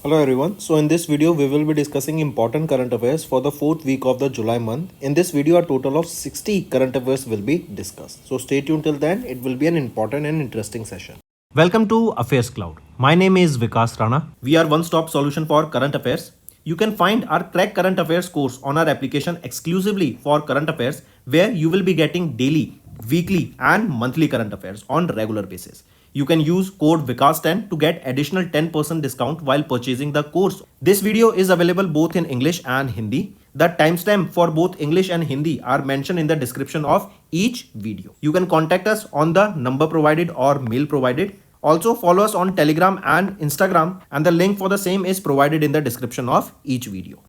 Hello everyone. So in this video we will be discussing important current affairs for the 4th week of the July month. In this video a total of 60 current affairs will be discussed. So stay tuned till then. It will be an important and interesting session. Welcome to AffairsCloud. My name is Vikas Rana. We are one-stop solution for current affairs. You can find our Crack Current Affairs course on our application exclusively for current affairs, where you will be getting daily, weekly and monthly current affairs on regular basis. You can use code VIKAS10 to get additional 10% discount while purchasing the course. This video is available both in English and Hindi. The timestamp for both English and Hindi are mentioned in the description of each video. You can contact us on the number provided or mail provided. Also follow us on Telegram and Instagram, and the link for the same is provided in the description of each video.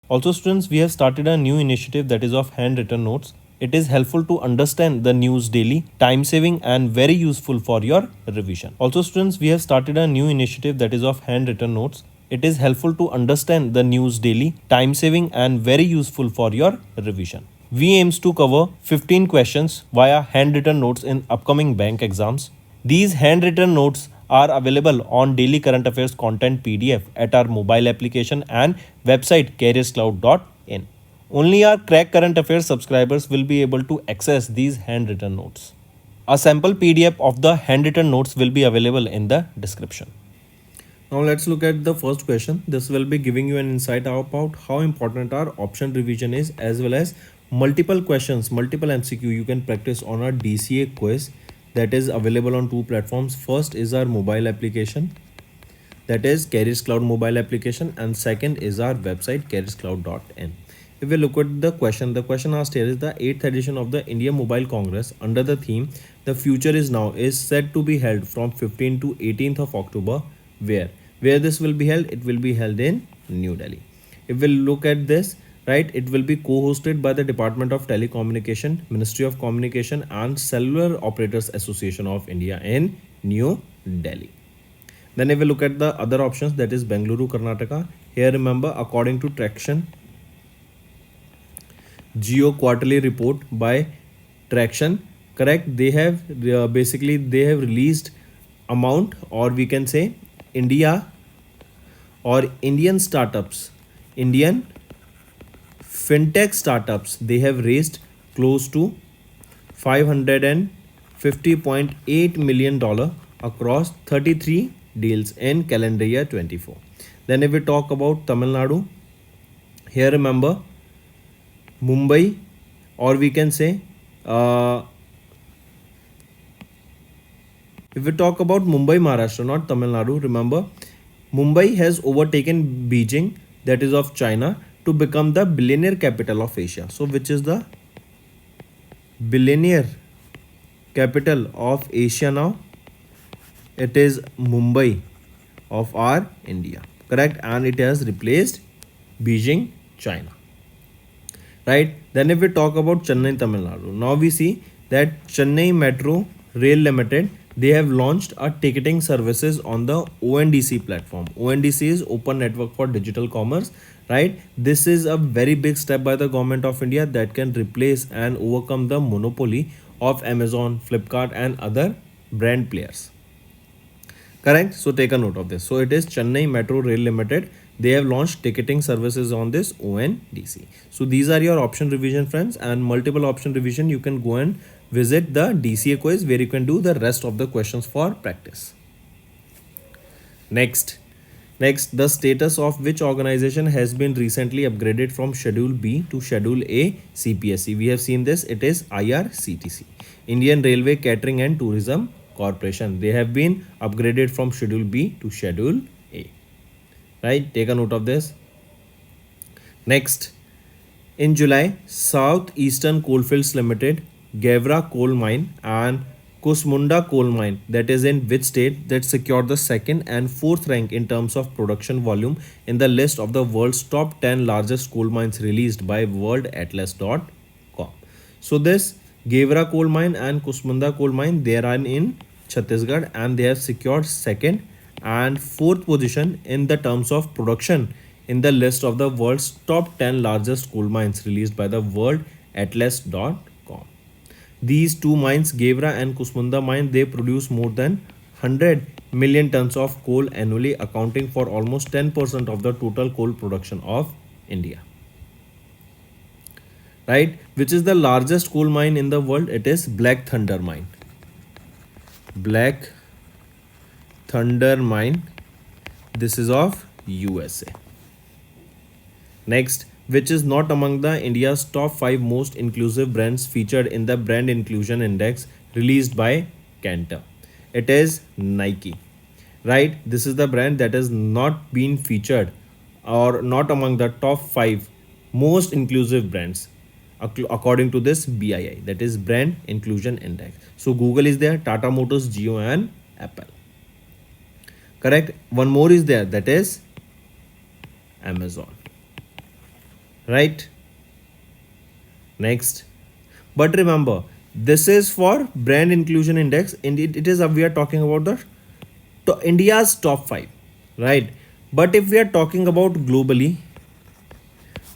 Also students, we have started a new initiative that is of handwritten notes. It is helpful to understand the news daily, time saving and very useful for your revision. Also students, we have started a new initiative that is of handwritten notes. It is helpful to understand the news daily, time saving and very useful for your revision. We aims to cover 15 questions via handwritten notes in upcoming bank exams. These handwritten notes are available on daily current affairs content PDF at our mobile application and website careerscloud.in. Only our Crack Current Affairs subscribers will be able to access these handwritten notes. A sample PDF of the handwritten notes will be available in the description. Now let's look at the first question. This will be giving you an insight about how important our option revision is, as well as multiple questions, multiple MCQ you can practice on our DCA quiz that is available on two platforms. First is our mobile application, that is CareersCloud mobile application, and second is our website careerscloud.in. If we look at the question asked here is the 8th edition of the India Mobile Congress under the theme "The Future is Now" is said to be held from 15th to 18th of October. Where this will be held? It will be held in New Delhi. If we look at this, right, it will be co-hosted by the Department of Telecommunication, Ministry of Communication and Cellular Operators Association of India in New Delhi. Then if we look at the other options, that is Bengaluru, Karnataka. Here remember, according to Traction Geo Quarterly Report by Traction, correct, they have basically they have released amount, or we can say India or Indian startups, Indian fintech startups, they have raised close to $550.8 million across 33 deals in calendar year 24. Then if we talk about Tamil Nadu, here remember Mumbai, or we can say if we talk about Mumbai, Maharashtra, not Tamil Nadu, remember Mumbai has overtaken Beijing, that is of China, to become the billionaire capital of Asia. So which is the billionaire capital of Asia now? It is Mumbai of our India, correct, and it has replaced Beijing, China, right? Then if we talk about Chennai, Tamil Nadu, now we see that Chennai Metro Rail Limited, they have launched a ticketing services on the ONDC platform. ONDC is Open Network for Digital Commerce, right? This is a very big step by the government of India that can replace and overcome the monopoly of Amazon, Flipkart and other brand players, correct? So take a note of this. So it is Chennai Metro Rail Limited. They have launched ticketing services on this ONDC. So these are your option revision, friends, and multiple option revision. You can go and visit the DCA quiz where you can do the rest of the questions for practice. Next, the status of which organization has been recently upgraded from Schedule B to Schedule A CPSC? We have seen this. It is IRCTC, Indian Railway Catering and Tourism Corporation. They have been upgraded from Schedule B to Schedule A, right? Take a note of this. Next, in July, South Eastern Coalfields Limited, Gavra Coal Mine and Kusmunda Coal Mine, that is in which state, that secured the second and fourth rank in terms of production volume in the list of the world's top 10 largest coal mines released by worldatlas.com. So this Gavra Coal Mine and Kusmunda Coal Mine, they are in Chhattisgarh and they have secured second and fourth position in the terms of production in the list of the world's top 10 largest coal mines released by the worldatlas.com. These two mines, Gevra and Kusmunda mine, they produce more than 100 million tons of coal annually, accounting for almost 10% of the total coal production of India. Right? Which is the largest coal mine in the world? It is Black Thunder mine. Black Thunder mine. This is of USA. Next, which is not among the India's top 5 most inclusive brands featured in the Brand Inclusion Index released by Cantor? It is Nike. Right? This is the brand that has not been featured or not among the top 5 most inclusive brands according to this BII, that is Brand Inclusion Index. So Google is there, Tata Motors, Jio and Apple. Correct. One more is there, that is Amazon. Right? Next. But remember, this is for Brand Inclusion Index. Indeed, it is we are talking about the India's top 5. Right? But if we are talking about globally,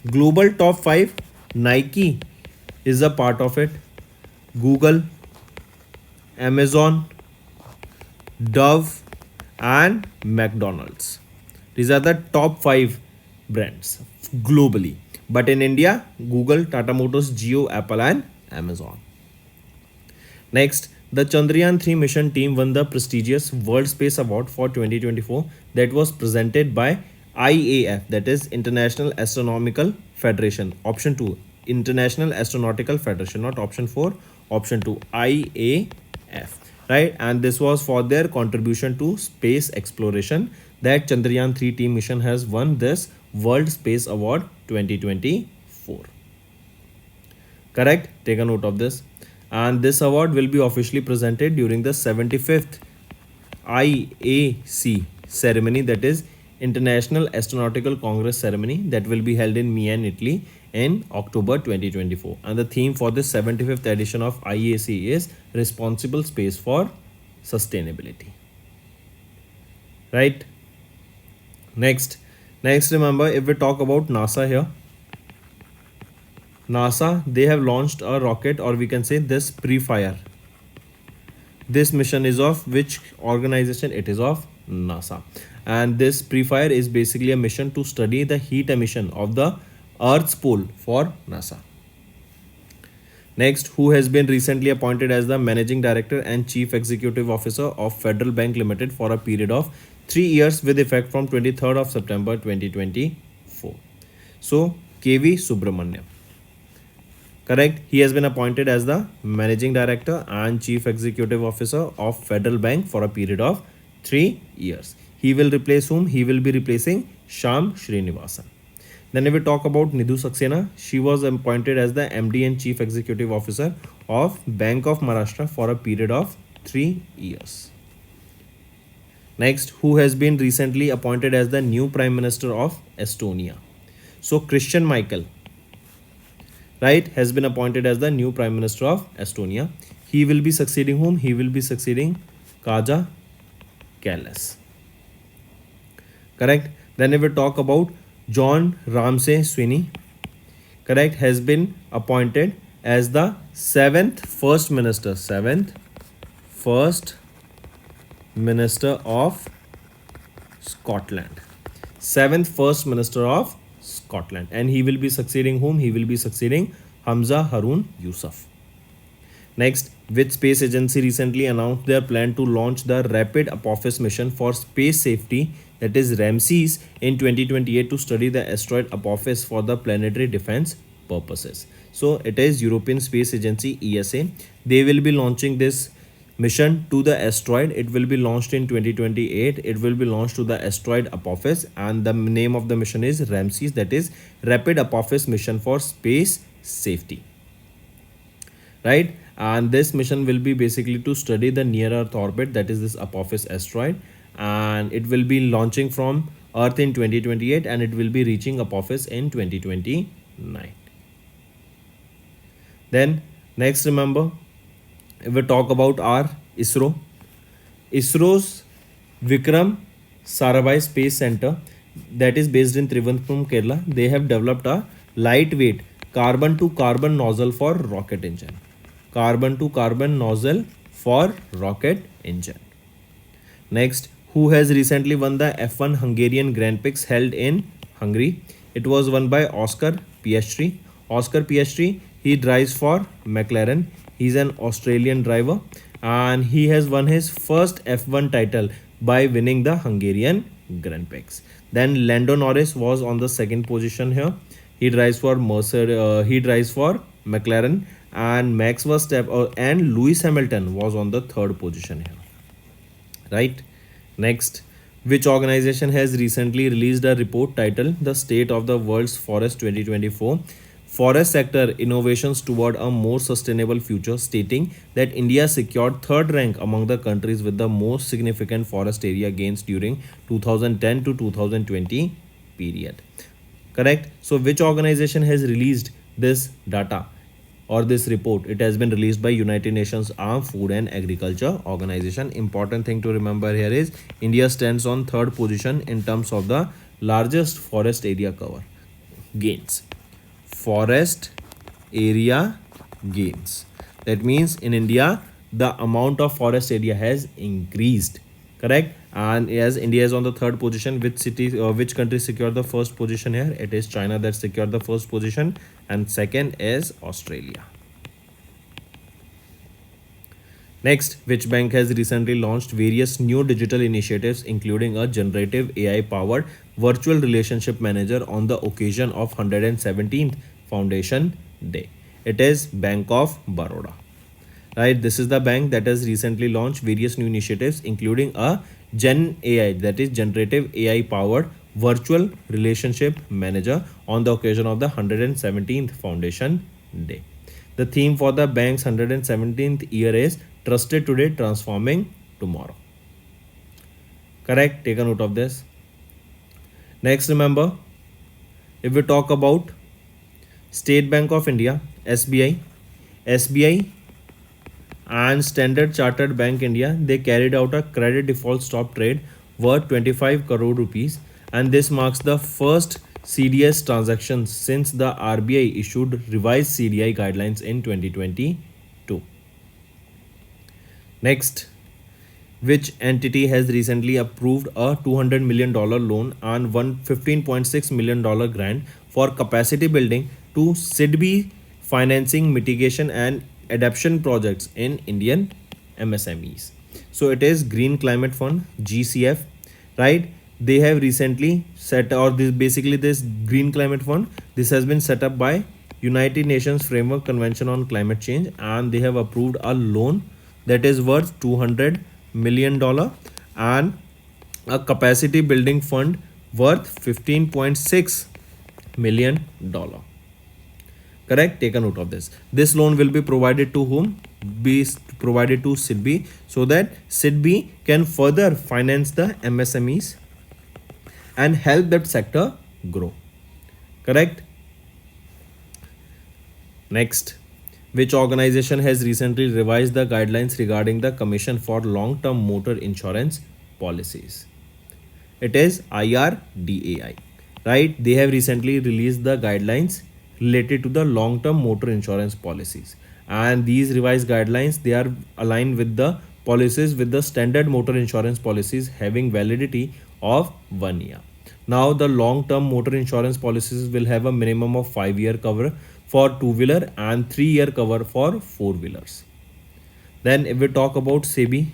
global top 5, Nike is a part of it. Google, Amazon, Dove and McDonald's. These are the top 5 brands globally. But in India, Google, Tata Motors, Jio, Apple and Amazon. Next, the Chandrayaan-3 mission team won the prestigious World Space Award for 2024 that was presented by IAF, that is International Astronomical Federation. Option 2, International Astronautical Federation, not option 4, option 2, IAF. Right? And this was for their contribution to space exploration that Chandrayaan-3 team mission has won this World Space Award 2024. Correct? Take a note of this. And this award will be officially presented during the 75th IAC ceremony, that is International Astronautical Congress ceremony, that will be held in Milan, Italy in October 2024. And the theme for this 75th edition of IAC is Responsible Space for Sustainability. Right? Next, remember, if we talk about NASA here, NASA, they have launched a rocket, or we can say this pre-fire. This mission is of which organization? It is of NASA. And this pre-fire is basically a mission to study the heat emission of the Earth's pole for NASA. Next, who has been recently appointed as the Managing Director and Chief Executive Officer of Federal Bank Limited for a period of 3 years with effect from 23rd of September 2024. So, KV Subramaniam. Correct. He has been appointed as the Managing Director and Chief Executive Officer of Federal Bank for a period of 3 years. He will replace whom? He will be replacing Shyam Srinivasan. Then if we talk about Nidhu Saxena, she was appointed as the MD and Chief Executive Officer of Bank of Maharashtra for a period of 3 years. Next, who has been recently appointed as the new Prime Minister of Estonia? So Christian Michael, right, has been appointed as the new Prime Minister of Estonia. He will be succeeding whom? He will be succeeding Kaja Kallas. Correct. Then if we talk about John Ramsay Sweeney, correct, has been appointed as the 7th First Minister, 7th First Minister of Scotland. 7th First Minister of Scotland. And he will be succeeding whom? He will be succeeding Hamza Harun Yusuf. Next, which space agency recently announced their plan to launch the Rapid Apophis mission for space safety, that is RAMSES, in 2028 to study the asteroid Apophis for the planetary defense purposes. So it is European Space Agency, ESA. They will be launching this mission to the asteroid. It will be launched in 2028. It will be launched to the asteroid Apophis, and the name of the mission is RAMSES, that is Rapid Apophis Mission for Space Safety. Right? And this mission will be basically to study the near Earth orbit, that is this Apophis asteroid, and it will be launching from Earth in 2028 and it will be reaching Apophis in 2029. Then next, remember, if we talk about our ISRO's Vikram Sarabhai Space Center, that is based in Trivandrum, Kerala, they have developed a lightweight carbon to carbon nozzle for rocket engine. carbon to carbon nozzle for rocket engine. Next, who has recently won the F1 Hungarian Grand Prix held in Hungary? It was won by Oscar Piastri. Oscar Piastri, he drives for McLaren. He's an Australian driver and he has won his first F1 title by winning the Hungarian Grand Prix. Then Lando Norris was on the second position here. He drives for he drives for McLaren, and Max Verstappen and Lewis Hamilton was on the third position here. Right? Next, which organization has recently released a report titled The State of the World's Forest 2024? Forest sector innovations toward a more sustainable future, stating that India secured third rank among the countries with the most significant forest area gains during 2010 to 2020 period. Correct? So which organization has released this data or this report? It has been released by United Nations Armed Food and Agriculture Organization. Important thing to remember here is India stands on third position in terms of the largest forest area cover gains. Forest area gains. That means in India, the amount of forest area has increased. Correct? And as India is on the third position, which city or which country secured the first position here? It is China that secured the first position, and second is Australia. Next, which bank has recently launched various new digital initiatives, including a generative AI powered virtual relationship manager on the occasion of 117th Foundation Day? It is Bank of Baroda. Right, this is the bank that has recently launched various new initiatives, including a Gen AI, that is generative AI powered virtual relationship manager on the occasion of the 117th Foundation Day. The theme for the bank's 117th year is Trusted Today, Transforming Tomorrow. Correct? Take a note of this. Next, remember, if we talk about State Bank of India, SBI and Standard Chartered Bank India, they carried out a credit default stop trade worth 25 crore rupees, and this marks the first CDS transaction since the RBI issued revised CDI guidelines in 2022. Next, which entity has recently approved a $200 million loan and $15.6 million grant for capacity building to SIDBI financing mitigation and adaptation projects in Indian MSMEs? So it is Green Climate Fund, GCF, right? They have recently set, or this Green Climate Fund, this has been set up by United Nations Framework Convention on Climate Change, and they have approved a loan that is worth $200 million and a capacity building fund worth $15.6 million. Correct? Take a note of this. This loan will be provided to whom? Be provided to SIDBI, so that SIDBI can further finance the MSMEs and help that sector grow. Correct? Next, which organization has recently revised the guidelines regarding the Commission for Long-Term Motor Insurance Policies? It is IRDAI, right? They have recently released the guidelines related to the long-term motor insurance policies, and these revised guidelines, they are aligned with the policies with the standard motor insurance policies having validity of 1 year. Now the long-term motor insurance policies will have a minimum of 5-year cover for 2-wheeler and 3-year cover for 4-wheelers. Then if we talk about SEBI,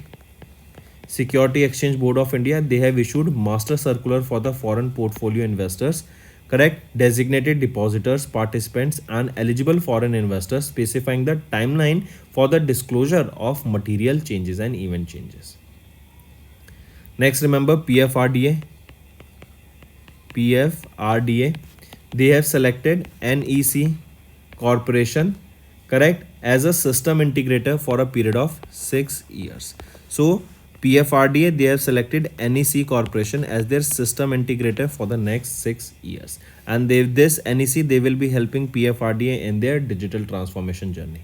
Security Exchange Board of India, they have issued master circular for the foreign portfolio investors, correct, designated depositors, participants and eligible foreign investors, specifying the timeline for the disclosure of material changes and event changes. Next, remember PFRDA, they have selected NEC Corporation, correct, as a system integrator for a period of 6 years. So PFRDA, they have selected NEC Corporation as their system integrator for the next 6 years, and this NEC, they will be helping PFRDA in their digital transformation journey.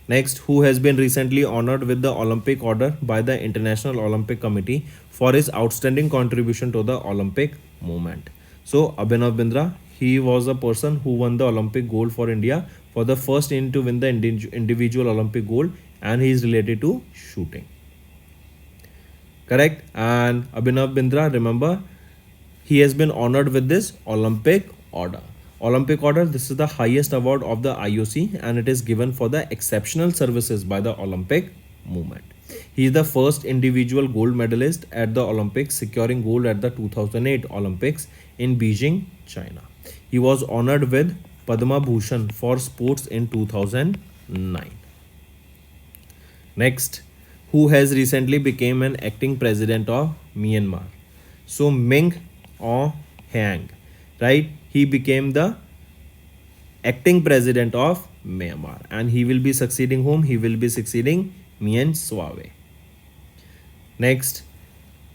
Next, who has been recently honored with the Olympic Order by the International Olympic Committee for his outstanding contribution to the Olympic movement? So Abhinav Bindra, he was a person who won the Olympic gold for India for the first Indian to win the individual Olympic gold, and he is related to shooting. Correct. And Abhinav Bindra, remember, he has been honored with this Olympic Order. Olympic Order, this is the highest award of the IOC, and it is given for the exceptional services by the Olympic movement. He is the first individual gold medalist at the Olympics, securing gold at the 2008 Olympics in Beijing, China. He was honored with Padma Bhushan for sports in 2009. Next, who has recently become an acting president of Myanmar? So Ming Aung Hlaing, right? He became the acting president of Myanmar, and he will be succeeding whom? He will be succeeding Mien Swawe. Next,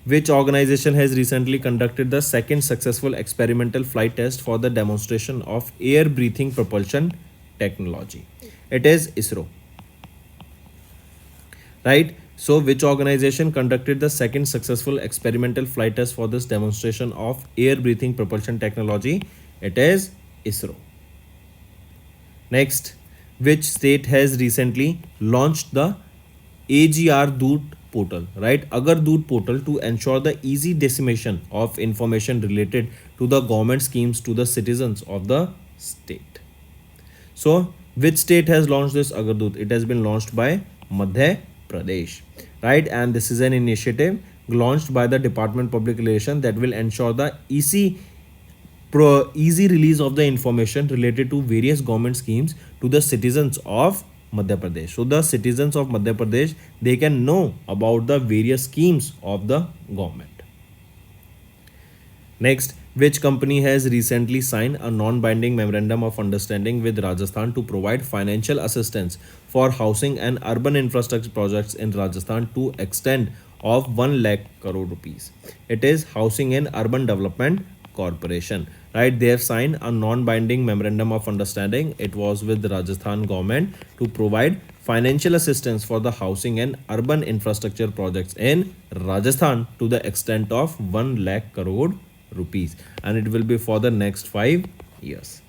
which organization has recently conducted the second successful experimental flight test for the demonstration of air breathing propulsion technology? It is ISRO. Right? So, which organization conducted the second successful experimental flight test for this demonstration of air breathing propulsion technology? It is ISRO. Next, which state has recently launched the AGR Doot portal, right? Agar Doot portal to ensure the easy dissemination of information related to the government schemes to the citizens of the state. So, which state has launched this Agar Doot? It has been launched by Madhya Pradesh, right? And this is an initiative launched by the Department of Public Relations that will ensure the easy release of the information related to various government schemes to the citizens of Madhya Pradesh. So the citizens of Madhya Pradesh, they can know about the various schemes of the government. Next, which company has recently signed a non-binding memorandum of understanding with Rajasthan to provide financial assistance for housing and urban infrastructure projects in Rajasthan to extent of 1 lakh crore rupees? It is Housing and Urban Development Corporation, right? They have signed a non-binding memorandum of understanding. It was with the Rajasthan government to provide financial assistance for the housing and urban infrastructure projects in Rajasthan to the extent of 1 lakh crore rupees, and it will be for the next 5 years.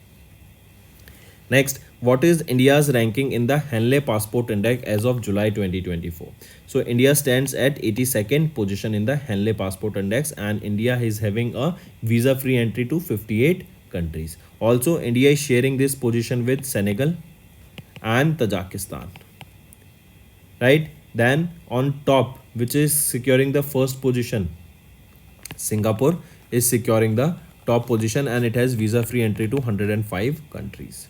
Next, what is India's ranking in the Henley Passport Index as of July 2024? So India stands at 82nd position in the Henley Passport Index, and India is having a visa-free entry to 58 countries. Also, India is sharing this position with Senegal and Tajikistan. Right? Then on top, which is securing the first position, Singapore is securing the top position, and it has visa-free entry to 195 countries.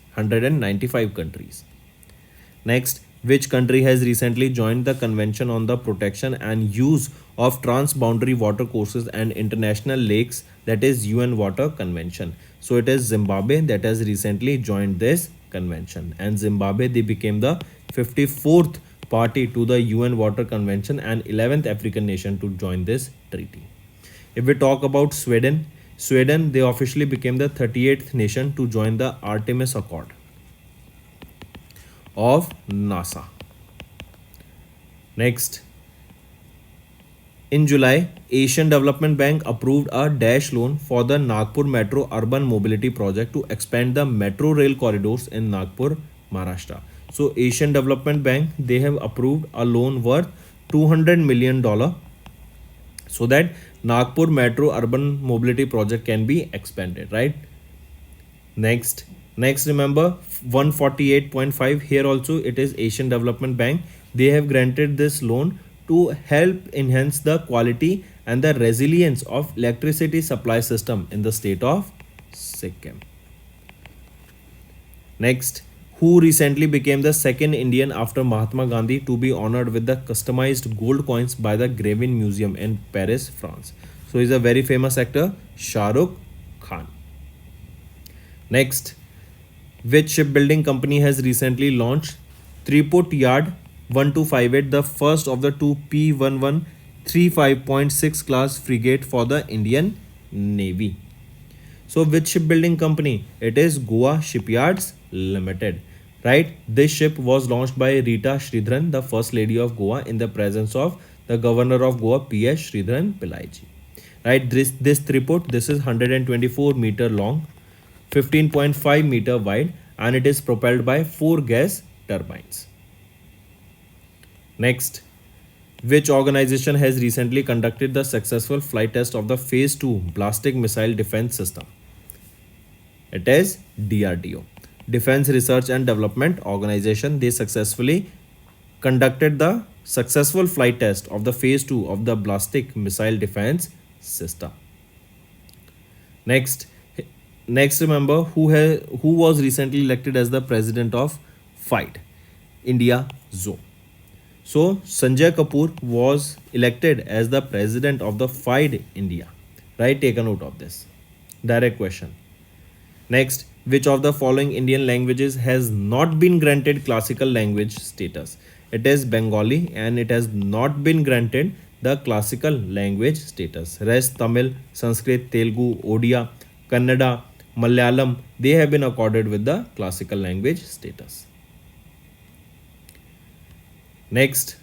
Next, which country has recently joined the Convention on the Protection and Use of Transboundary Water Courses and International Lakes, that is UN Water Convention? So it is Zimbabwe that has recently joined this convention, and Zimbabwe, they became the 54th party to the UN Water Convention and 11th African nation to join this treaty. If we talk about Sweden, they officially became the 38th nation to join the Artemis Accord of NASA. Next, in July, Asian Development Bank approved a dash loan for the Nagpur Metro Urban Mobility Project to expand the metro rail corridors in Nagpur, Maharashtra. So Asian Development Bank, they have approved a loan worth $200 million so that Nagpur Metro Urban Mobility Project can be expanded, right? Next, remember 148.5, here also it is Asian Development Bank. They have granted this loan to help enhance the quality and the resilience of electricity supply system in the state of Sikkim. Next, who recently became the second Indian after Mahatma Gandhi to be honored with the customized gold coins by the Gravin Museum in Paris, France? So he's a very famous actor, Shah Rukh Khan. Next, which shipbuilding company has recently launched Three-Port Yard 1258, the first of the two P11 35.6 class frigate for the Indian Navy? So which shipbuilding company? It is Goa Shipyards Limited, right? This ship was launched by Rita Sridharan, the First Lady of Goa, in the presence of the Governor of Goa, P.S. Sridharan Pillaiji. Right, this three-port, this is 124 meter long, 15.5 meter wide, and it is propelled by 4 gas turbines. Next, which organization has recently conducted the successful flight test of the Phase 2 ballistic missile defense system? It is DRDO, Defense Research and Development Organization. They successfully conducted the successful flight test of the Phase 2 of the ballistic missile defense system. Next, remember who was recently elected as the president of FIDE, India Zone. So Sanjay Kapoor was elected as the president of the FIDE India. Right? Take a note of this. Direct question. Next, which of the following Indian languages has not been granted classical language status? It is Bengali, and it has not been granted the classical language status. Rest Tamil, Sanskrit, Telugu, Odia, Kannada, Malayalam, they have been accorded with the classical language status. Next,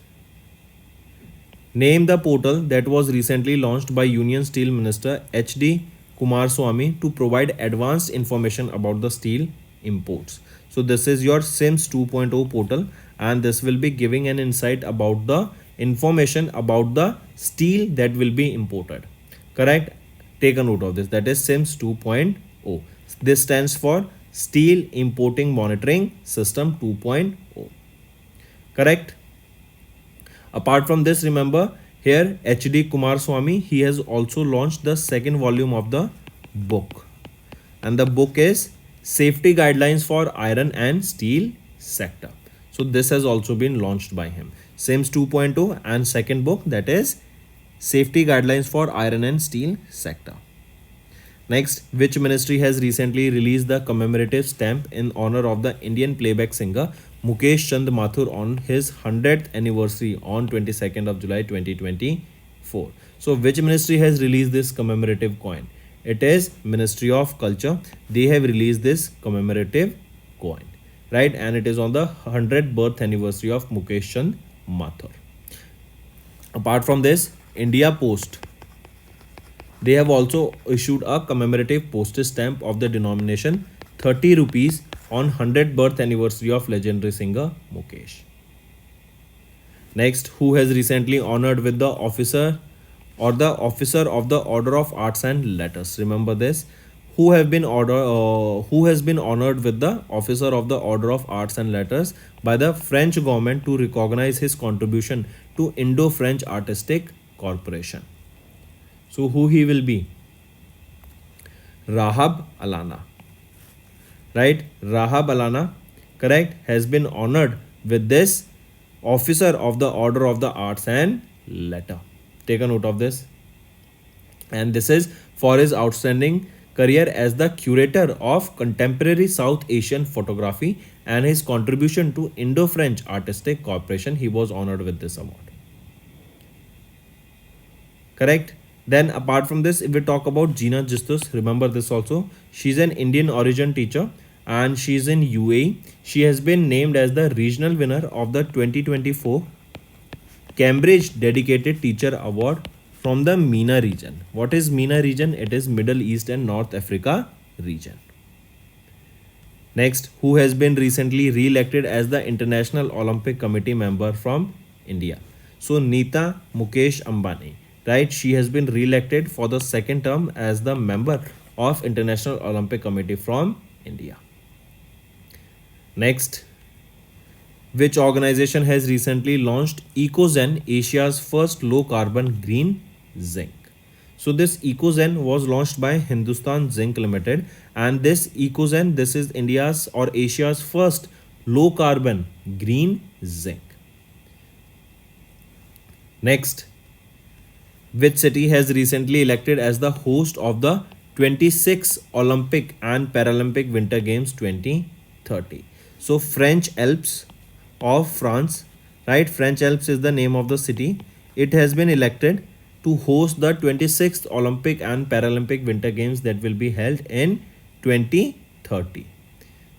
name the portal that was recently launched by Union Steel Minister H.D. Kumaraswamy to provide advanced information about the steel imports. So this is your SIMS 2.0 portal, and this will be giving an insight about the information about the steel that will be imported. Correct? Take a note of this. That is SIMS 2.0. This stands for Steel Importing Monitoring System 2.0. Correct? Apart from this, remember here H.D. Kumaraswamy, he has also launched the second volume of the book, and the book is Safety Guidelines for Iron and Steel Sector. So this has also been launched by him. SIMS 2.0 and second book, that is Safety Guidelines for Iron and Steel Sector. Next, which ministry has recently released the commemorative stamp in honor of the Indian playback singer Mukesh Chand Mathur on his 100th anniversary on 22nd of July 2024? So which ministry has released this commemorative coin? It is Ministry of Culture. They have released this commemorative coin, right? And it is on the 100th birth anniversary of Mukesh Chand Mathur. Apart from this, India Post, they have also issued a commemorative postage stamp of the denomination 30 rupees on 100th birth anniversary of legendary singer Mukesh. Next, who has recently honored with the officer of the Order of Arts and Letters? Remember this. Who has been honored with the Officer of the Order of Arts and Letters by the French government to recognize his contribution to Indo-French Artistic Corporation? So who he will be? Rahab Alana. Right? Rahab Alana, correct, has been honored with this Officer of the Order of the Arts and Letter. Take a note of this. And this is for his outstanding career as the curator of contemporary South Asian photography and his contribution to Indo-French Artistic Corporation. He was honored with this award. Correct? Then apart from this, if we talk about Gina Justus, remember this also. She's an Indian origin teacher and she's in UAE. She has been named as the regional winner of the 2024 Cambridge Dedicated Teacher Award from the MENA region. What is MENA region? It is Middle East and North Africa region. Next, who has been recently re-elected as the International Olympic Committee member from India? So Neeta Mukesh Ambani, right? She has been re-elected for the second term as the member of International Olympic Committee from India. Next, which organization has recently launched EcoZen, Asia's first low carbon green zinc? So this EcoZen was launched by Hindustan Zinc Limited, and this EcoZen, this is India's or Asia's first low carbon green zinc. Next, which city has recently elected as the host of the 26th Olympic and Paralympic Winter Games 2030? So French Alps of France, right? French Alps is the name of the city. It has been elected to host the 26th Olympic and Paralympic Winter Games that will be held in 2030.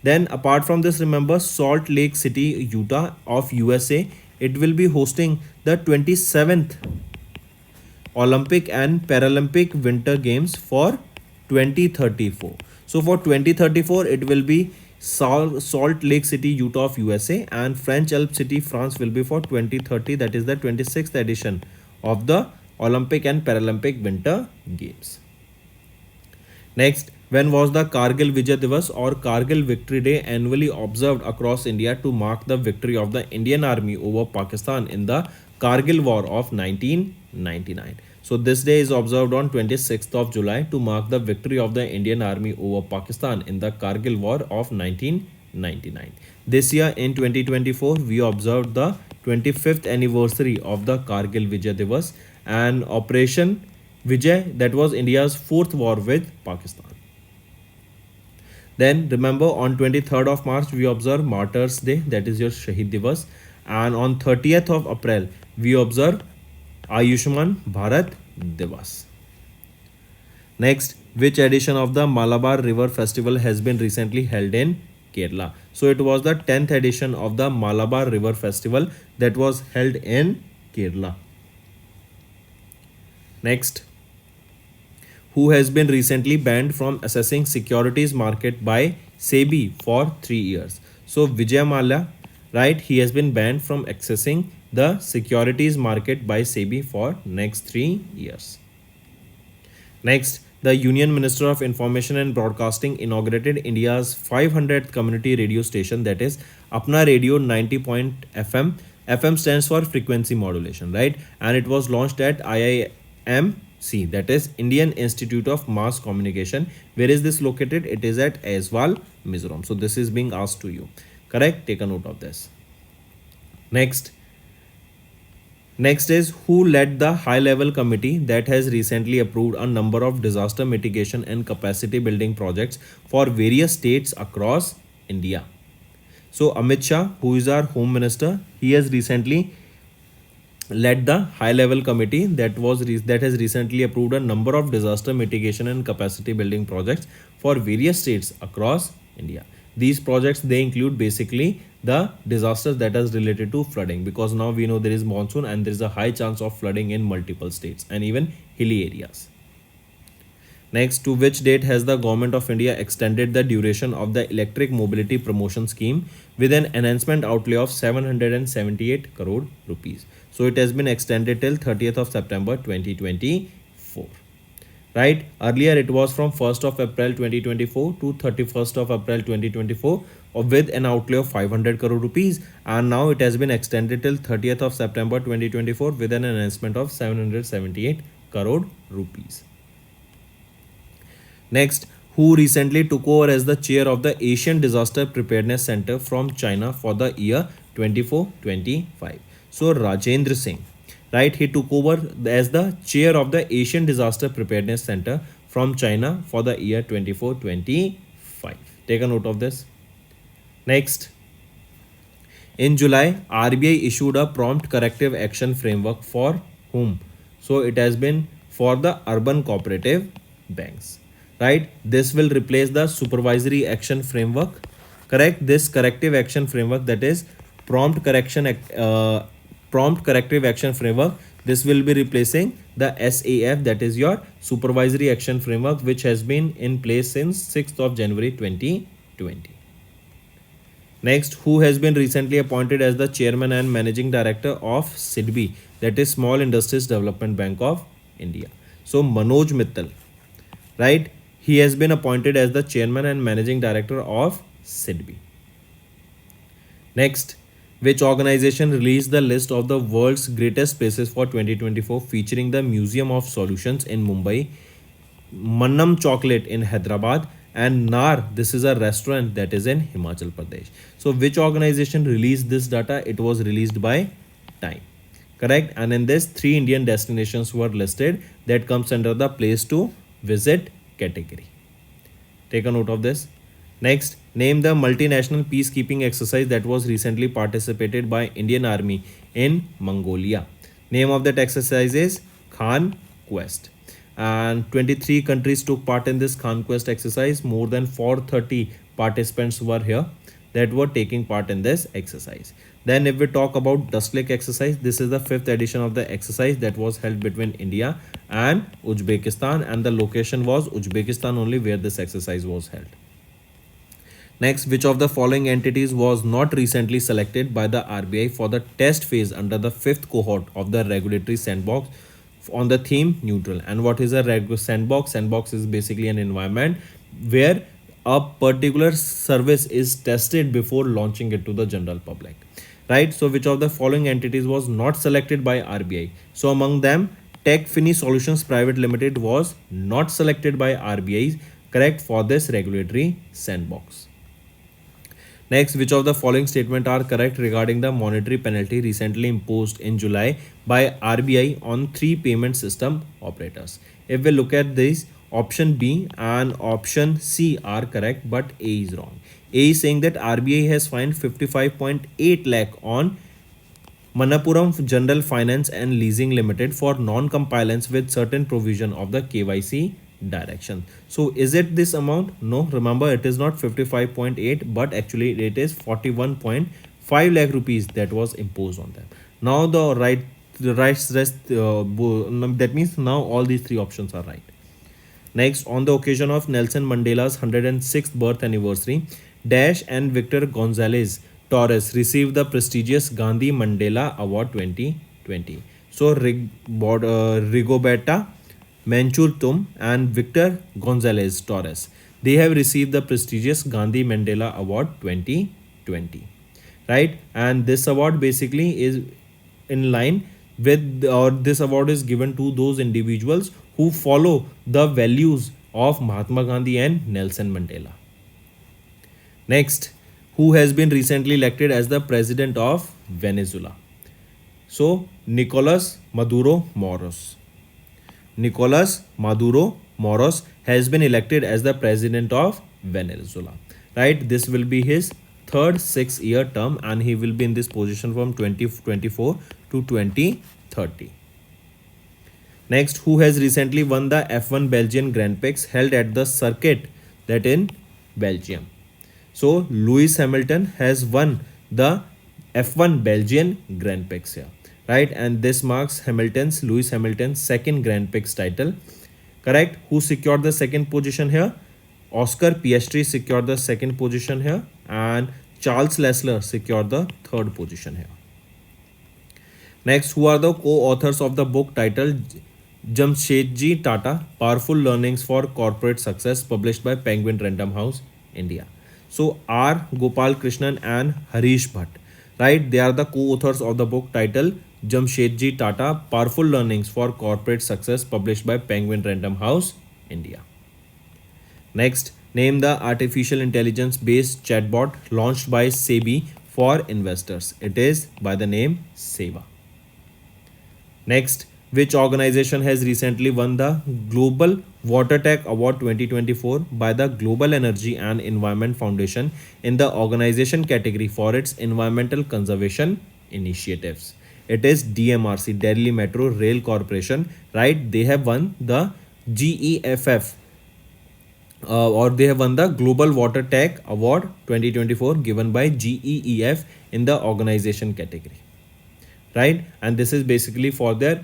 Then apart from this, remember Salt Lake City, Utah of USA, it will be hosting the 27th Olympic and Paralympic Winter Games for 2034. So for 2034, it will be Salt Lake City, Utah of USA, and French Alps City, France will be for 2030. That is the 26th edition of the Olympic and Paralympic Winter Games. Next, when was the Kargil Vijay Divas or Kargil Victory Day annually observed across India to mark the victory of the Indian Army over Pakistan in the Kargil War of 1999? So this day is observed on 26th of July to mark the victory of the Indian Army over Pakistan in the Kargil War of 1999. This year in 2024, we observed the 25th anniversary of the Kargil Vijay Divas and Operation Vijay, that was India's fourth war with Pakistan. Then remember, on 23rd of March we observe Martyrs Day, that is your Shahid Divas, and on 30th of April we observe Ayushman Bharat Divas. Next, which edition of the Malabar River Festival has been recently held in Kerala? So it was the 10th edition of the Malabar River Festival that was held in Kerala. Next, who has been recently banned from assessing securities market by SEBI for 3 years? So Vijay Mallya, right, he has been banned from accessing the securities market by SEBI for next 3 years. Next, the Union Minister of Information and Broadcasting inaugurated India's 500th community radio station, that is Apna Radio 90.FM. FM stands for frequency modulation, right? And it was launched at IIMC, that is Indian Institute of Mass Communication. Where is this located? It is at Aizawl, Mizoram. So this is being asked to you. Correct? Take a note of this. Next is, who led the high-level committee that has recently approved a number of disaster mitigation and capacity building projects for various states across India? So Amit Shah, who is our Home Minister, he has recently led the high-level committee that has recently approved a number of disaster mitigation and capacity building projects for various states across India. These projects, they include basically the disasters that is related to flooding, because now we know there is monsoon and there is a high chance of flooding in multiple states and even hilly areas. Next, to which date has the Government of India extended the duration of the electric mobility promotion scheme with an enhancement outlay of 778 crore rupees? So it has been extended till 30th of September 2024. Right, earlier it was from 1st of April 2024 to 31st of April 2024 with an outlay of 500 crore rupees, and now it has been extended till 30th of September 2024 with an enhancement of 778 crore rupees. Next, who recently took over as the chair of the Asian Disaster Preparedness Center from China for the year 24-25? So Rajendra Singh, right, he took over as the chair of the Asian Disaster Preparedness Center from China for the year 24-25. Take a note of this. Next, in July, RBI issued a prompt corrective action framework for whom? So it has been for the urban cooperative banks, right? This will replace the supervisory action framework. Correct? This corrective action framework, that is prompt corrective action framework, this will be replacing the SAF, that is your supervisory action framework, which has been in place since 6th of January 2020. Next, who has been recently appointed as the chairman and managing director of SIDBI, that is Small Industries Development Bank of India? So Manoj Mittal, right, he has been appointed as the chairman and managing director of SIDBI. Next, which organization released the list of the world's greatest places for 2024 featuring the Museum of Solutions in Mumbai, Mannam Chocolate in Hyderabad, and Nar, this is a restaurant that is in Himachal Pradesh. So which organization released this data? It was released by Time. Correct? And in this, 3 Indian destinations were listed that comes under the place to visit category. Take a note of this. Next, name the multinational peacekeeping exercise that was recently participated by Indian Army in Mongolia. Name of that exercise is Khan Quest. And 23 countries took part in this Khan Quest exercise. More than 430 participants were here that were taking part in this exercise. Then if we talk about Dust Lake exercise, this is the 5th edition of the exercise that was held between India and Uzbekistan, and the location was Uzbekistan only where this exercise was held. Next, which of the following entities was not recently selected by the RBI for the test phase under the fifth cohort of the regulatory sandbox on the theme neutral? And what is a sandbox? Sandbox is basically an environment where a particular service is tested before launching it to the general public, right? So which of the following entities was not selected by RBI? So among them, TechFini Solutions Private Limited was not selected by RBI, correct, for this regulatory sandbox. Next, which of the following statement are correct regarding the monetary penalty recently imposed in July by RBI on three payment system operators? If we look at this, option B and option C are correct, but A is wrong. A is saying that RBI has fined 55.8 lakh on Manappuram General Finance and Leasing Limited for non-compliance with certain provision of the KYC direction. So is it this amount? No, remember it is not 55.8, but actually it is 41.5 lakh rupees that was imposed on them. Now the rest that means now all these three options are right. Next, on the occasion of Nelson Mandela's 106th birth anniversary, Dash and Victor Gonzalez Torres received the prestigious Gandhi Mandela Award 2020. So, Rigoberta Menchur and Victor Gonzalez Torres, they have received the prestigious Gandhi Mandela Award 2020, right? And this award basically is in line with, or this award is given to those individuals who follow the values of Mahatma Gandhi and Nelson Mandela. Next, who has been recently elected as the president of Venezuela? So, Nicolas Maduro Moros. Nicolas Maduro Moros has been elected as the president of Venezuela, right? This will be his third 6-year term and he will be in this position from 2024 to 2030. Next, who has recently won the F1 Belgian Grand Prix held at the circuit that in Belgium? So, Lewis Hamilton has won the F1 Belgian Grand Prix here, right? And this marks Lewis Hamilton's second Grand Prix title, correct? Who secured the second position here? Oscar Piastri secured the second position here and Charles Leclerc secured the third position here. Next, who are the co-authors of the book titled Jamshedji Tata, Powerful Learnings for Corporate Success, published by Penguin Random House, India? So, R. Gopal Krishnan and Harish Bhatt, right? They are the co-authors of the book titled Jamshedji Tata, Powerful Learnings for Corporate Success, published by Penguin Random House, India. Next, name the artificial intelligence based chatbot launched by SEBI for investors. It is by the name Seva. Next, which organization has recently won the Global Water Tech Award 2024 by the Global Energy and Environment Foundation in the organization category for its environmental conservation initiatives? It is DMRC, Delhi Metro Rail Corporation, right? They have won the GEFF or they have won the Global Water Tech Award 2024 given by GEEF in the organization category, right? And this is basically for their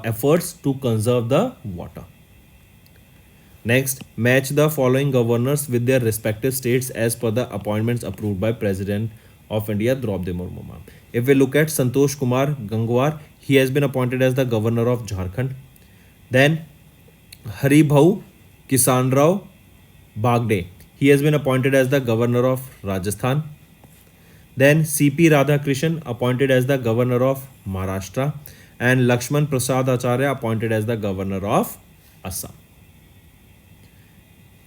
efforts to conserve the water. Next, match the following governors with their respective states as per the appointments approved by President of India Draupadi Murmu. If we look at Santosh Kumar Gangwar, he has been appointed as the governor of Jharkhand. Then Haribhau Kisan Rao Bagde, he has been appointed as the governor of Rajasthan. Then CP Radhakrishnan appointed as the governor of Maharashtra and Lakshman Prasad Acharya appointed as the governor of Assam.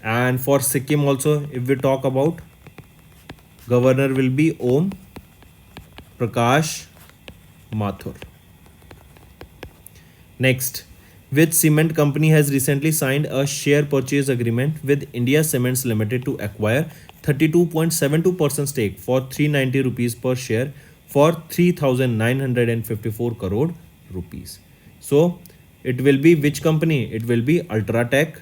And for Sikkim also, if we talk about, governor will be Om Prakash Mathur. Next, which cement company has recently signed a share purchase agreement with India Cements Limited to acquire 32.72% stake for 390 rupees per share for 3,954 crore rupees? So it will be which company? It will be Ultratech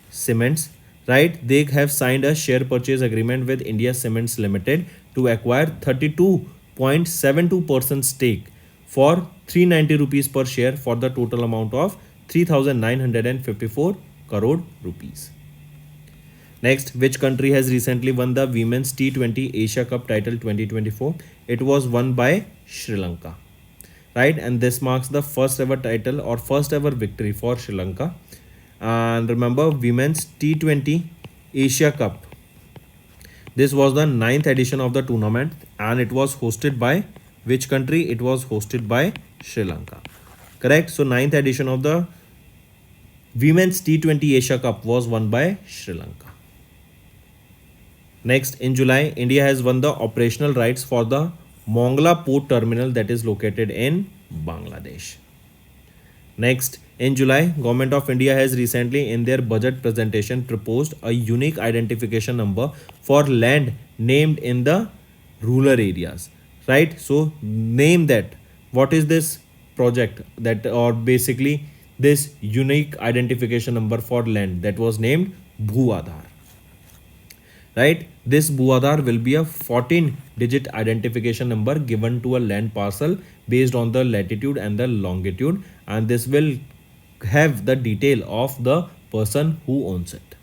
Cements, right? They have signed a share purchase agreement with India Cements Limited to acquire 32.72% stake for 390 rupees per share for the total amount of 3,954 crore rupees. Next, which country has recently won the Women's T20 Asia Cup title 2024? It was won by Sri Lanka, right? And this marks the first ever title or first ever victory for Sri Lanka. And remember, Women's T20 Asia Cup. This was the 9th edition of the tournament and it was hosted by which country? It was hosted by Sri Lanka. Correct? So 9th edition of the Women's T20 Asia Cup was won by Sri Lanka. Next, in July, India has won the operational rights for the Mongla Port Terminal that is located in Bangladesh. Next, in July, Government of India has recently in their budget presentation proposed a unique identification number for land named in the rural areas, right? So name that. What is this project that or basically this unique identification number for land that was named Bhu Aadhaar, right? This Buadar will be a 14-digit identification number given to a land parcel based on the latitude and the longitude, and this will have the detail of the person who owns it.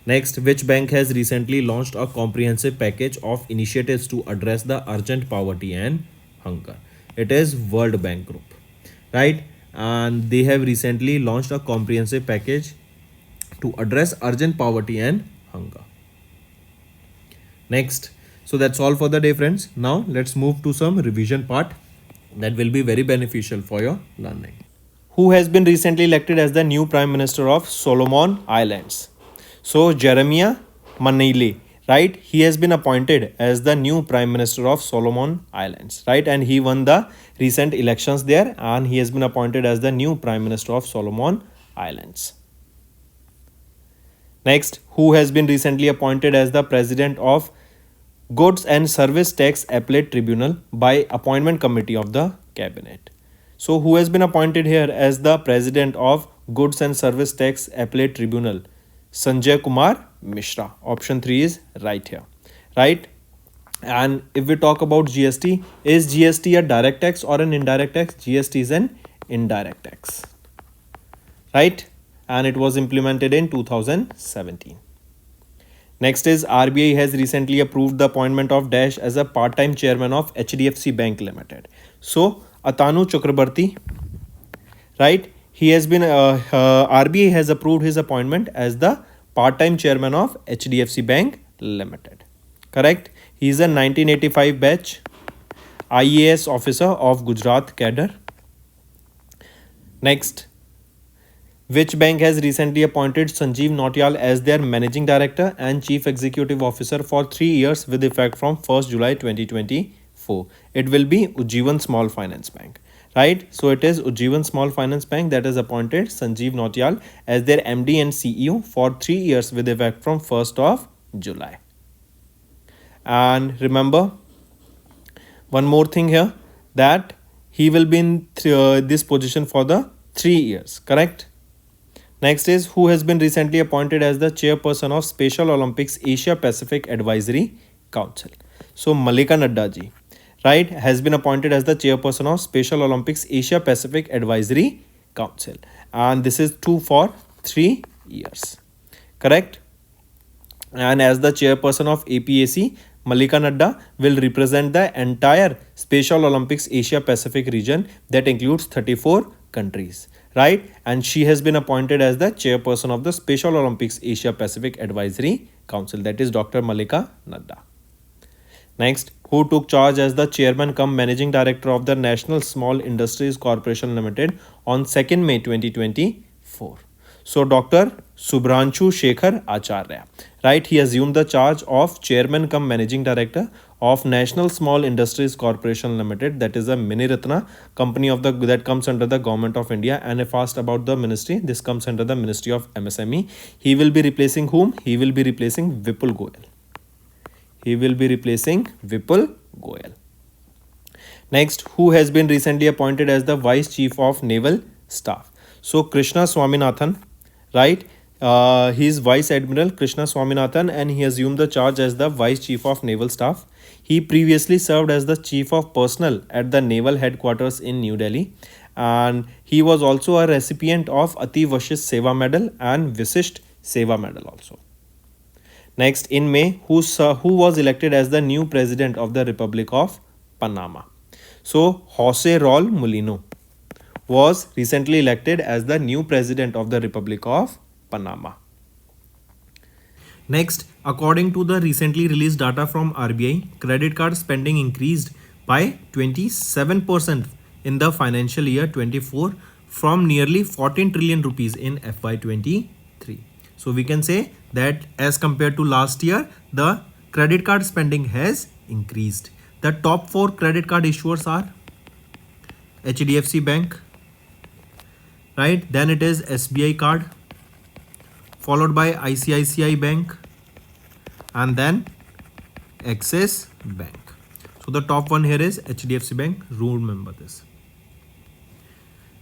Next, which bank has recently launched a comprehensive package of initiatives to address the urgent poverty and hunger? It is World Bank Group, right? And they have recently launched a comprehensive package to address urgent poverty and hunger. Next, so that's all for the day, friends. Now let's move to some revision part that will be very beneficial for your learning. Who has been recently elected as the new Prime Minister of Solomon Islands? So Jeremiah Manile, right? He has been appointed as the new Prime Minister of Solomon Islands, right? And he won the recent elections there and he has been appointed as the new Prime Minister of Solomon Islands. Next, who has been recently appointed as the President of Goods and Service Tax Appellate Tribunal by Appointment Committee of the Cabinet? So who has been appointed here as the President of Goods and Service Tax Appellate Tribunal? Sanjay Kumar Mishra. Option 3 is right here, right? And if we talk about GST, is GST a direct tax or an indirect tax? GST is an indirect tax, right? And it was implemented in 2017. Next is RBI has recently approved the appointment of Dash as a part-time chairman of HDFC Bank Limited. So Atanu Chakrabarti, right? He has been RBI has approved his appointment as the part-time chairman of HDFC Bank Limited. Correct? He is a 1985 batch IAS officer of Gujarat cadre. Next, which bank has recently appointed Sanjeev Nautiyal as their managing director and chief executive officer for 3 years with effect from 1st July 2024? It will be Ujjivan Small Finance Bank, right? So it is Ujjivan Small Finance Bank that has appointed Sanjeev Nautiyal as their MD and CEO for 3 years with effect from 1st of July. And remember one more thing here, that he will be in this position for the 3 years, correct? Next is who has been recently appointed as the chairperson of Special Olympics Asia Pacific Advisory Council. So Malika Nadda ji, right, has been appointed as the chairperson of Special Olympics Asia Pacific Advisory Council, and this is for 3 years, correct? And as the chairperson of APAC, Malika Nadda will represent the entire Special Olympics Asia Pacific region that includes 34 countries, right? And she has been appointed as the chairperson of the Special Olympics Asia Pacific Advisory Council, that is Dr. Malika Nadda. Next, who took charge as the chairman cum managing director of the National Small Industries Corporation Limited on 2nd May 2024? So Dr. Subhranshu Shekhar Acharya, right? He assumed the charge of chairman cum managing director of National Small Industries Corporation Limited, that is a Mini Ratna company of that comes under the Government of India. And if asked about the ministry, this comes under the Ministry of MSME. He will be replacing whom? He will be replacing Vipul Goyal. He will be replacing Vipul Goyal. Next, who has been recently appointed as the Vice Chief of Naval Staff? So Krishna Swaminathan, right? He is Vice Admiral Krishna Swaminathan and he assumed the charge as the Vice Chief of Naval Staff. He previously served as the Chief of Personnel at the Naval Headquarters in New Delhi, and he was also a recipient of Ati Vashisht Seva Medal and Visisht Seva Medal also. Next, in May, who was elected as the new president of the Republic of Panama? So, Jose Raul Mulino was recently elected as the new president of the Republic of Panama. Next, according to the recently released data from RBI, credit card spending increased by 27% in the financial year 24 from nearly 14 trillion rupees in FY23. So we can say that as compared to last year, the credit card spending has increased. The top 4 credit card issuers are HDFC Bank, right? Then it is SBI card, followed by ICICI Bank, and then Axis Bank. So the top one here is HDFC Bank. Remember this.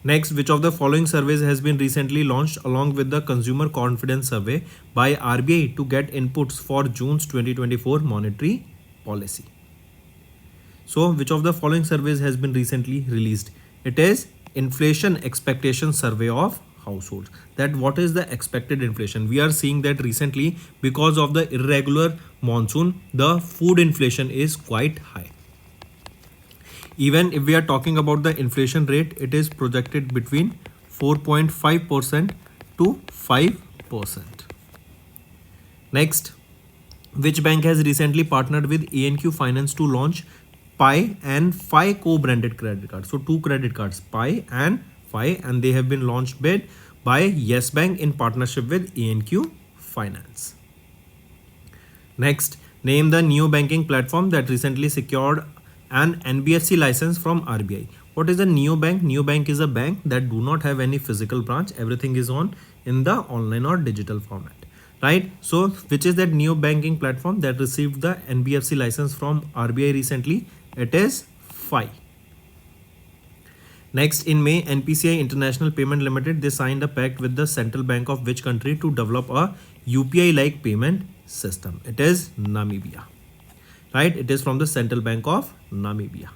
Next, which of the following surveys has been recently launched along with the Consumer Confidence Survey by RBI to get inputs for June's 2024 monetary policy? So, which of the following surveys has been recently released? It is Inflation Expectation Survey of Households. That what is the expected inflation? We are seeing that recently, because of the irregular monsoon, the food inflation is quite high. Even if we are talking about the inflation rate, it is projected between 4.5% to 5%. Next, which bank has recently partnered with ANQ Finance to launch Pi and Fi co-branded credit cards? So 2 credit cards, Pi and Fi, and they have been launched by Yes Bank in partnership with ANQ Finance. Next, name the neo banking platform that recently secured an NBFC license from RBI. What is a neobank? Neobank is a bank that do not have any physical branch. Everything is in the online or digital format, right? So which is that neo banking platform that received the NBFC license from RBI recently? It is Fi. Next, in May, NPCI International Payment Limited, they signed a pact with the central bank of which country to develop a UPI-like payment system? It is Namibia. Right, it is from the Central Bank of Namibia.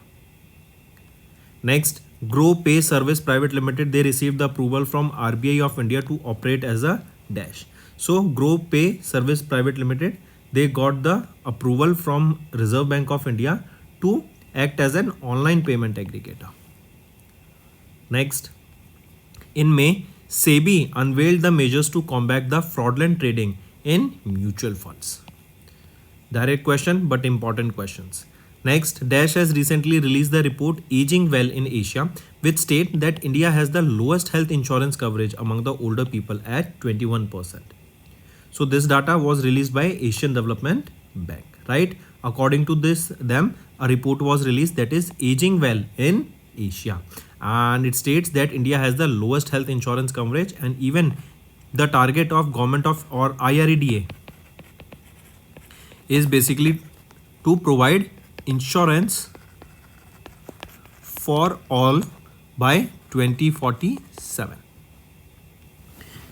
Next, Grow Pay Service Private Limited, they received the approval from RBI of India to operate as a dash. So Grow Pay Service Private Limited, they got the approval from Reserve Bank of India to act as an online payment aggregator. Next, in May, SEBI unveiled the measures to combat the fraudulent trading in mutual funds. Direct question, but important questions. Next, Dash has recently released the report Aging Well in Asia, which state that India has the lowest health insurance coverage among the older people at 21%. So this data was released by Asian Development Bank, right? According to them, a report was released that is Aging Well in Asia, and it states that India has the lowest health insurance coverage, and even the target of government of or IRDA is basically to provide insurance for all by 2047.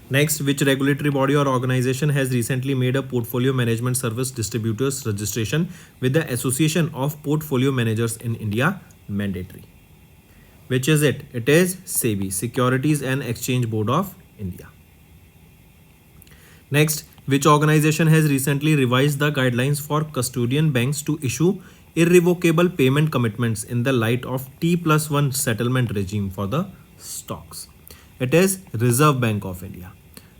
Next, which regulatory body or organization has recently made a portfolio management service distributors registration with the Association of Portfolio Managers in India mandatory? Which is it? It is SEBI, Securities and Exchange Board of India. Next, which organization has recently revised the guidelines for custodian banks to issue irrevocable payment commitments in the light of T+1 settlement regime for the stocks? It is Reserve Bank of India,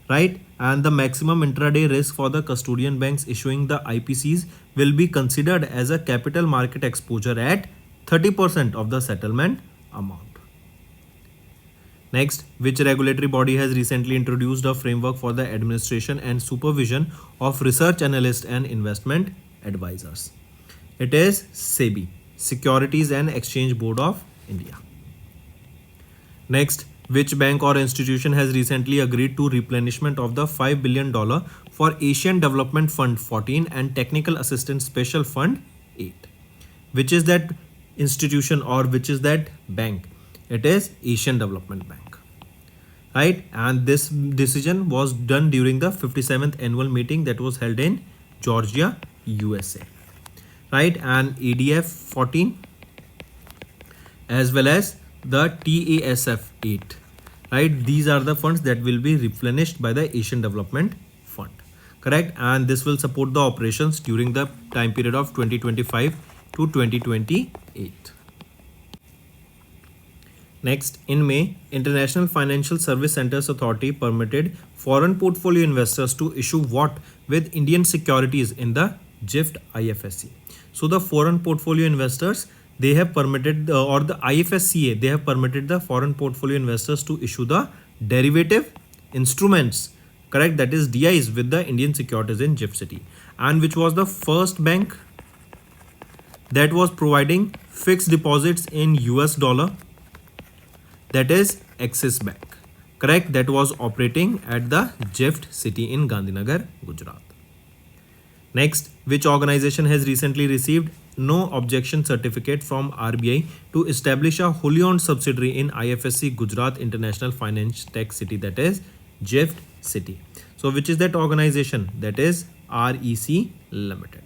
right? And the maximum intraday risk for the custodian banks issuing the IPCs will be considered as a capital market exposure at 30% of the settlement amount. Next, which regulatory body has recently introduced a framework for the administration and supervision of research analysts and investment advisors? It is SEBI, Securities and Exchange Board of India. Next, which bank or institution has recently agreed to replenishment of the $5 billion for Asian Development Fund 14 and Technical Assistance Special Fund 8? Which is that institution or which is that bank? It is Asian Development Bank, right? And this decision was done during the 57th annual meeting that was held in Georgia, USA, right? And ADF 14 as well as the TASF 8, right? These are the funds that will be replenished by the Asian Development Fund. correct, and this will support the operations during the time period of 2025 to 2028. Next, in May, International Financial Service Centers Authority permitted foreign portfolio investors to issue what with Indian securities in the GIFT IFSC. So the foreign portfolio investors, they have permitted or the IFSCA, they have permitted the foreign portfolio investors to issue the derivative instruments, correct, that is DIs with the Indian securities in GIFT City, and which was the first bank that was providing fixed deposits in US dollar, that is Axis Bank, correct, that was operating at the GIFT City in Gandhinagar, Gujarat. Next, which organization has recently received no objection certificate from RBI to establish a wholly owned subsidiary in IFSC Gujarat International Finance Tech City, that is GIFT City. So which is that organization? That is REC Limited.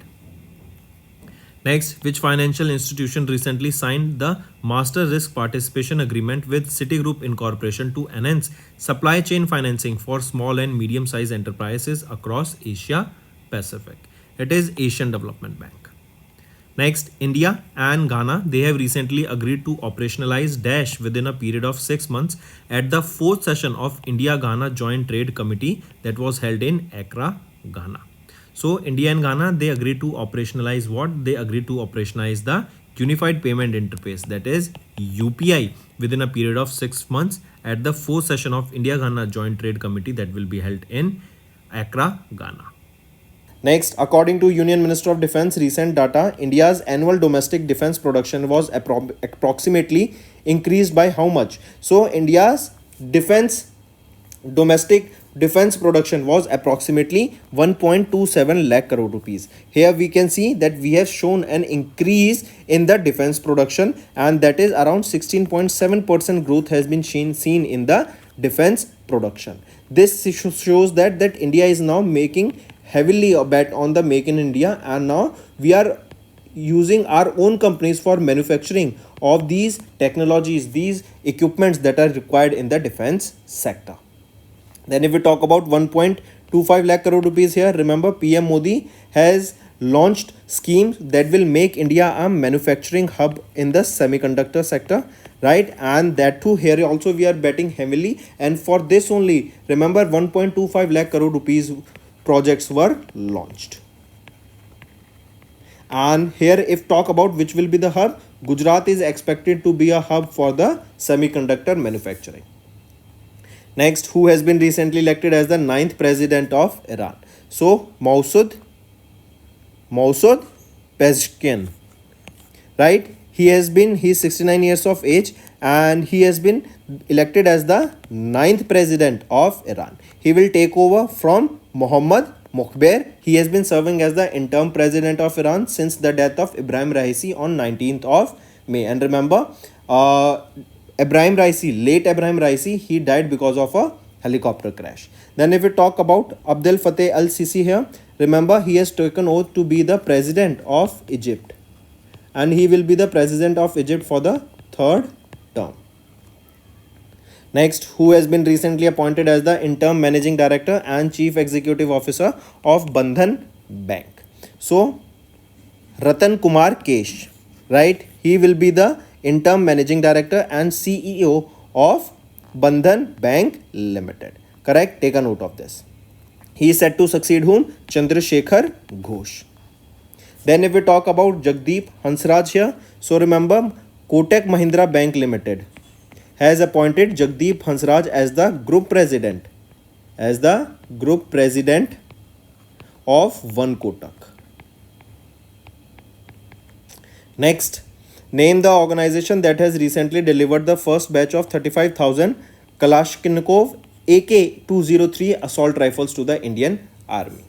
Next, which financial institution recently signed the Master Risk Participation Agreement with Citigroup Incorporation to enhance supply chain financing for small and medium-sized enterprises across Asia Pacific? It is Asian Development Bank. Next, India and Ghana, they have recently agreed to operationalize DASH within a period of 6 months at the 4th session of India-Ghana Joint Trade Committee that was held in Accra, Ghana. So India and Ghana, they agreed to operationalize what? They agreed to operationalize the Unified Payment Interface, that is UPI, within a period of 6 months at the 4th session of India-Ghana Joint Trade Committee that will be held in Accra, Ghana. Next, according to Union Minister of Defence recent data, India's annual domestic defence production was approximately increased by how much? So India's domestic defense production was approximately 1.27 lakh crore rupees. Here we can see that we have shown an increase in the defense production, and that is around 16.7% growth has been seen in the defense production. This shows that India is now making heavily a bet on the Make in India, and now we are using our own companies for manufacturing of these technologies, these equipments that are required in the defense sector. Then if we talk about 1.25 lakh crore rupees here, remember PM Modi has launched schemes that will make India a manufacturing hub in the semiconductor sector, right? And that too, here also we are betting heavily, and for this only, remember, 1.25 lakh crore rupees projects were launched. And here if talk about which will be the hub, Gujarat is expected to be a hub for the semiconductor manufacturing. Next, who has been recently elected as the 9th president of Iran? So Masoud Pezeshkian, right? He's 69 years of age, and he has been elected as the 9th president of Iran. He will take over from Mohammad Mokhber. He has been serving as the interim president of Iran since the death of Ibrahim Raisi on 19th of May. And remember, late Ibrahim Raisi, he died because of a helicopter crash. Then if we talk about Abdel Fattah al-Sisi here, remember, he has taken oath to be the president of Egypt, and he will be the president of Egypt for the 3rd term. Next, who has been recently appointed as the interim managing director and chief executive officer of Bandhan Bank? So Ratan Kumar Kesh, right? He will be the interim managing director and CEO of Bandhan Bank Limited. Correct? Take a note of this. He is set to succeed whom? Chandrasekhar Ghosh. Then if we talk about Jagdeep Hansraj here, so remember, Kotak Mahindra Bank Limited has appointed Jagdeep Hansraj as the group president, of One Kotak. Next, name the organization that has recently delivered the first batch of 35,000 Kalashnikov AK-203 assault rifles to the Indian Army.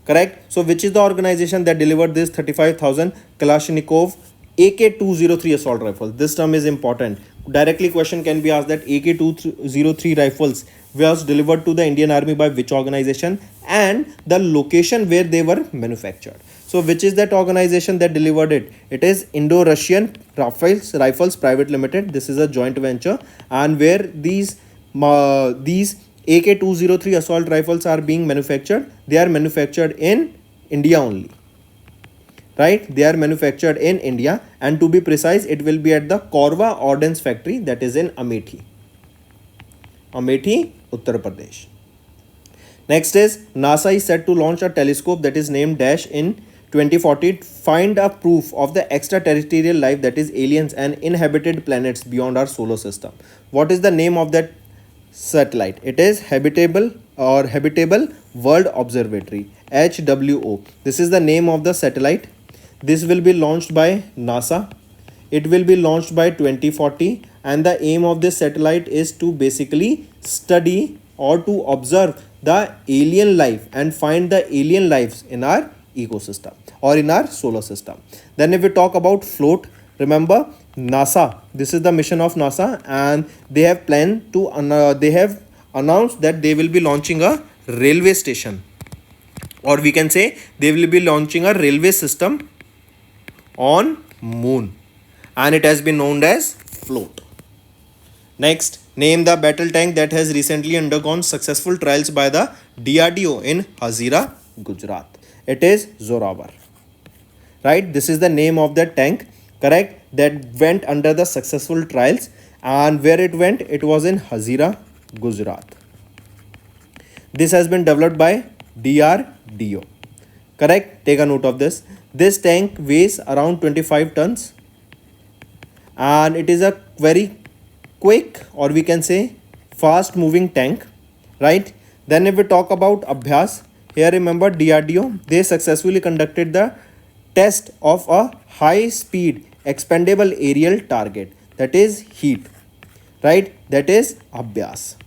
Correct? So which is the organization that delivered this 35,000 Kalashnikov AK-203 assault rifles? This term is important. Directly question can be asked that AK-203 rifles was delivered to the Indian Army by which organization, and the location where they were manufactured. So which is that organization that delivered it? It is Indo-Russian Rifles Private Limited. This is a joint venture, and where these AK-203 assault rifles are being manufactured. They are manufactured in India only. Right? They are manufactured in India, and to be precise, it will be at the Korva Ordnance Factory, that is in Amethi, Uttar Pradesh. Next is NASA is set to launch a telescope that is named DASH in 2040 to find a proof of the extraterrestrial life, that is aliens and inhabited planets beyond our solar system. What is the name of that satellite? It is Habitable World Observatory, HWO. This is the name of the satellite. This will be launched by NASA. It will be launched by 2040, and the aim of this satellite is to basically study or to observe the alien life and find the alien lives in our ecosystem or in our solar system. Then if we talk about float, remember NASA, this is the mission of NASA, and they have planned to they have announced that they will be launching a railway station, or we can say they will be launching a railway system on moon, and it has been known as float. Next, name the battle tank that has recently undergone successful trials by the DRDO in Hazira, Gujarat. It is Zorawar. Right? This is the name of the tank, correct, that went under the successful trials, and where it went, it was in Hazira, Gujarat. This has been developed by DRDO. Correct? Take a note of this. This tank weighs around 25 tons, and it is a very quick, or we can say fast moving tank, right? Then if we talk about Abhyas, here remember DRDO, they successfully conducted the test of a high speed expendable aerial target, that is HEAT, right? That is Abhyas.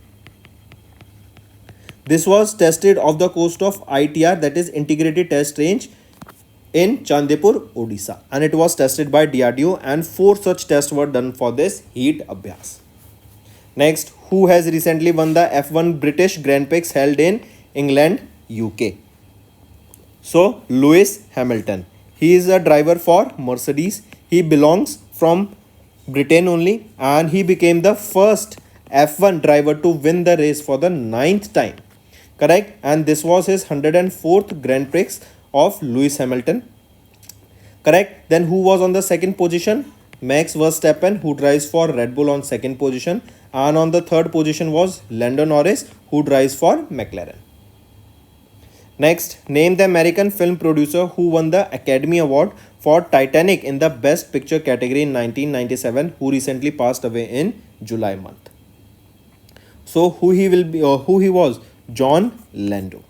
This was tested off the coast of ITR, that is Integrated Test Range, in Chandipur, Odisha, and it was tested by DRDO, and 4 such tests were done for this HEAT Abhyas. Next, who has recently won the F1 British Grand Prix held in England, UK? So, Lewis Hamilton. He is a driver for Mercedes. He belongs from Britain only, and he became the first F1 driver to win the race for the 9th time. Correct? And this was his 104th Grand Prix of Lewis Hamilton. Correct? Then who was on the second position? Max Verstappen, who drives for Red Bull, on second position, and on the third position was Lando Norris, who drives for McLaren. Next, name the American film producer who won the Academy Award for Titanic in the Best Picture category in 1997, who recently passed away in July month. So who he was? John Lando.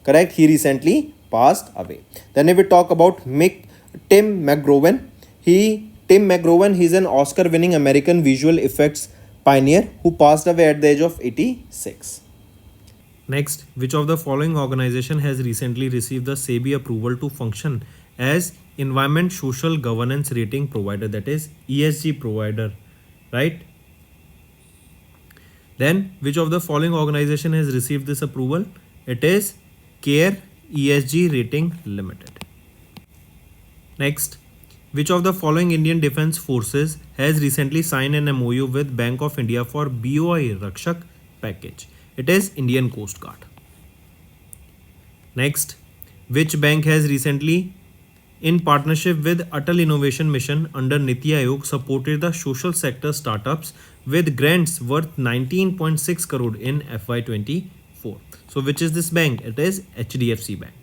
Correct? He recently passed away. Then if we talk about Tim McGowan, he's an Oscar-winning American visual effects pioneer who passed away at the age of 86. Next, which of the following organization has recently received the SEBI approval to function as Environment Social Governance Rating Provider, that is ESG provider, right? Then, which of the following organization has received this approval? It is CARE ESG Rating Limited. Next, which of the following Indian Defence Forces has recently signed an MOU with Bank of India for BOI Rakshak package? It is Indian Coast Guard. Next, which bank has recently, in partnership with Atal Innovation Mission under Niti Aayog, supported the social sector startups with grants worth 19.6 crore in FY24? So which is this bank? It is HDFC Bank.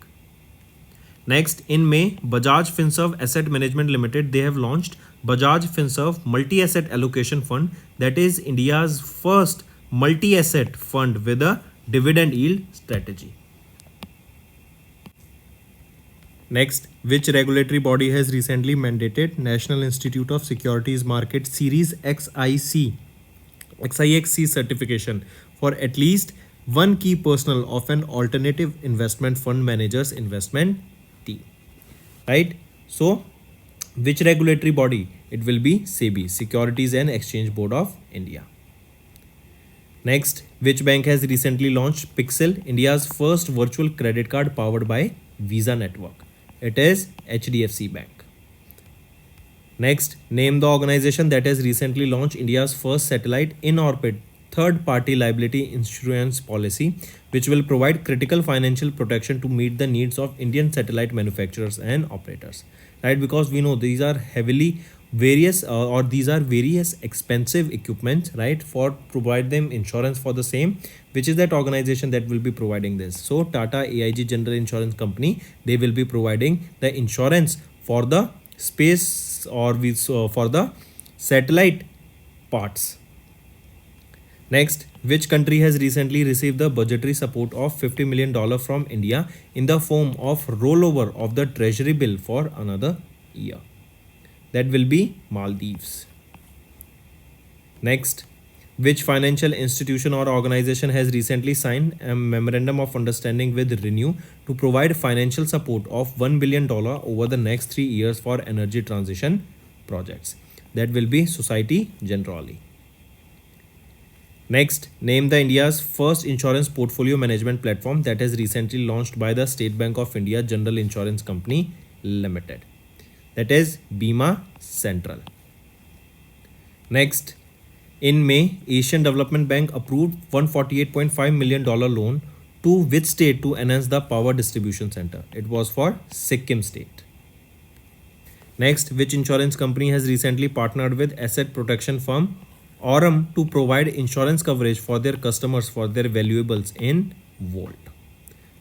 Next, in May, Bajaj Finserv Asset Management Limited, they have launched Bajaj Finserv Multi-Asset Allocation Fund, that is India's first multi-asset fund with a dividend yield strategy. Next, which regulatory body has recently mandated National Institute of Securities Market Series XIXC certification for at least one key personnel of an alternative investment fund manager's investment team? Right? So, which regulatory body? It will be SEBI, Securities and Exchange Board of India. Next, which bank has recently launched Pixel, India's first virtual credit card powered by Visa network? It is HDFC Bank. Next, name the organization that has recently launched India's first satellite in orbit third-party liability insurance policy, which will provide critical financial protection to meet the needs of Indian satellite manufacturers and operators. Right, because we know these are heavily various or these are various expensive equipment, right, for provide them insurance for the same, which is that organization that will be providing this. So Tata AIG General Insurance Company, they will be providing the insurance for the space or for the satellite parts. Next, which country has recently received the budgetary support of $50 million from India in the form of rollover of the treasury bill for another year? That will be Maldives. Next, which financial institution or organization has recently signed a memorandum of understanding with Renew to provide financial support of $1 billion over the next 3 years for energy transition projects? That will be Society Generale. Next, name the India's first insurance portfolio management platform that has recently launched by the State Bank of India General Insurance Company Limited. That is Bima Central. Next, in May, Asian Development Bank approved $148.5 million loan to which state to enhance the power distribution center? It was for Sikkim state. Next, which insurance company has recently partnered with asset protection firm Aurum to provide insurance coverage for their customers for their valuables in Volt?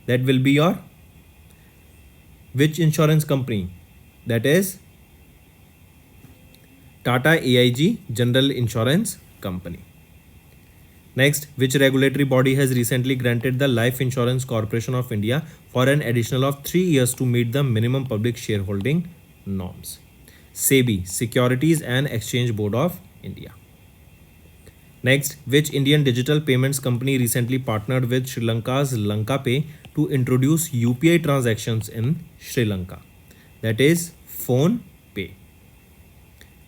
That will be your which insurance company? That is Tata AIG General Insurance Company. Next, which regulatory body has recently granted the Life Insurance Corporation of India for an additional of 3 years to meet the minimum public shareholding norms? SEBI, Securities and Exchange Board of India. Next, which Indian digital payments company recently partnered with Sri Lanka's Lanka Pay to introduce UPI transactions in Sri Lanka? That is Phone Pay.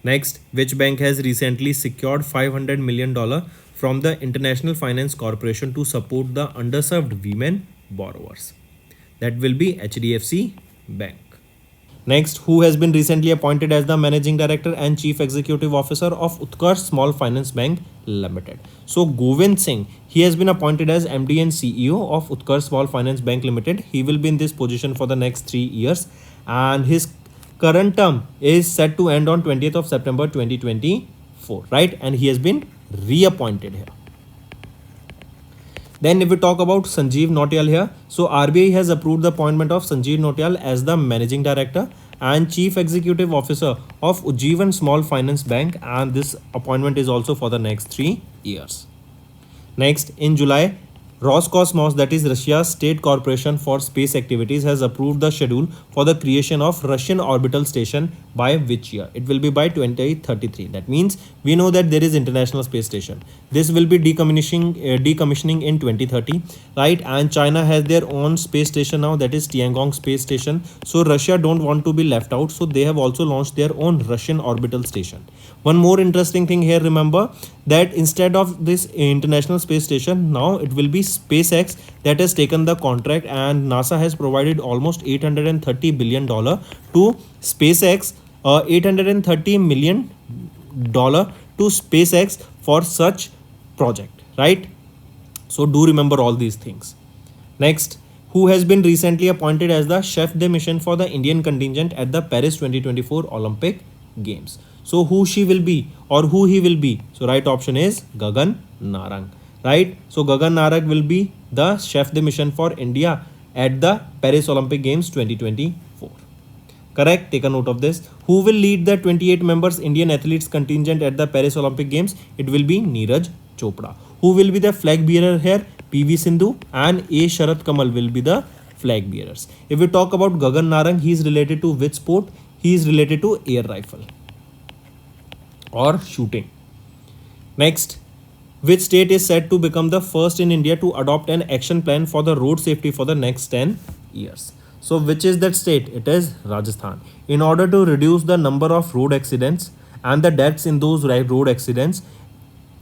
Next, which bank has recently secured $500 million from the International Finance Corporation to support the underserved women borrowers? That will be HDFC Bank. Next, who has been recently appointed as the Managing Director and Chief Executive Officer of Utkarsh Small Finance Bank Limited? So Govind Singh, he has been appointed as MD and CEO of Utkarsh Small Finance Bank Limited. He will be in this position for the next 3 years and his current term is set to end on 20th of September 2024, right? And he has been reappointed here. Then if we talk about Sanjeev Nautiyal here, so RBI has approved the appointment of Sanjeev Nautiyal as the Managing Director and Chief Executive Officer of Ujjivan Small Finance Bank, and this appointment is also for the next 3 years. Next, in July, Roscosmos, that is Russia's state corporation for space activities, has approved the schedule for the creation of Russian orbital station by which year? It will be by 2033. That means we know that there is International Space Station. This will be decommissioning in 2030, right? And China has their own space station now, that is Tiangong Space Station. So Russia don't want to be left out. So they have also launched their own Russian orbital station. One more interesting thing here, remember that instead of this International Space Station, now it will be SpaceX that has taken the contract, and NASA has provided almost $830 billion to SpaceX, $830 million to SpaceX for such project, right? So do remember all these things. Next, who has been recently appointed as the chef de mission for the Indian contingent at the Paris 2024 Olympic Games? So who she will be or who he will be? So right option is Gagan Narang, right? So Gagan Narang will be the chef de mission for India at the Paris Olympic Games 2024. Correct? Take a note of this. Who will lead the 28 members Indian athletes contingent at the Paris Olympic Games? It will be Neeraj Chopra. Who will be the flag bearer here? PV Sindhu and A. Sharat Kamal will be the flag bearers. If we talk about Gagan Narang, he is related to which sport? He is related to air rifle or shooting. Next, which state is said to become the first in India to adopt an action plan for the road safety for the next 10 years? So which is that state? It is Rajasthan. In order to reduce the number of road accidents and the deaths in those road accidents,